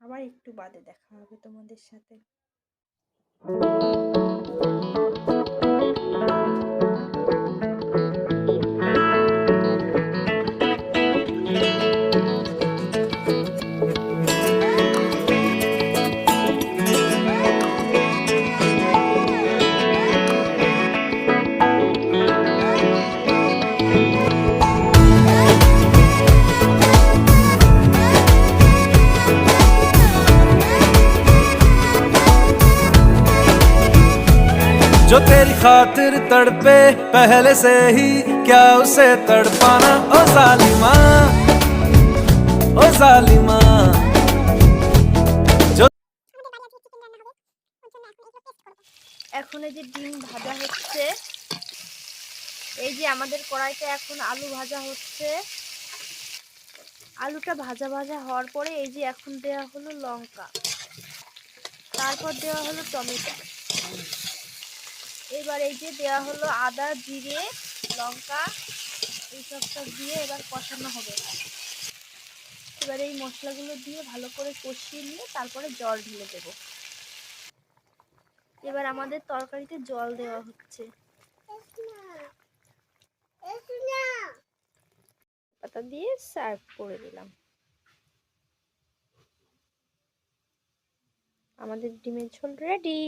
আবার একটু বাদে দেখা হবে তোমাদের সাথে। जो तेरी खातिर तड़पे पहले से ही क्या उसे तड़पाना। ओ जालिमा, ओ जालिमा। এখন এই যে ডিম ভাজা হচ্ছে, এই যে আমাদের কড়াইতে এখন আলু ভাজা হচ্ছে। আলুটা ভাজা ভাজা হওয়ার পরে এই যে এখন দেওয়া হলো লঙ্কা, তারপর দেওয়া হলো টমেটো, এবার এই যে দেওয়া হলো আদা জিরে লঙ্কা, এইসব দিয়ে এবার কষানো হবে। এবার এই মশলাগুলো দিয়ে ভালো করে কষিয়ে নিয়ে তারপরে জল ঢেলে দেব। এবার আমাদের তরকারিতে জল দেওয়া হচ্ছে, পাতা দিয়ে সার্ভ করে দিলাম। আমাদের ডিমের ঝোল রেডি।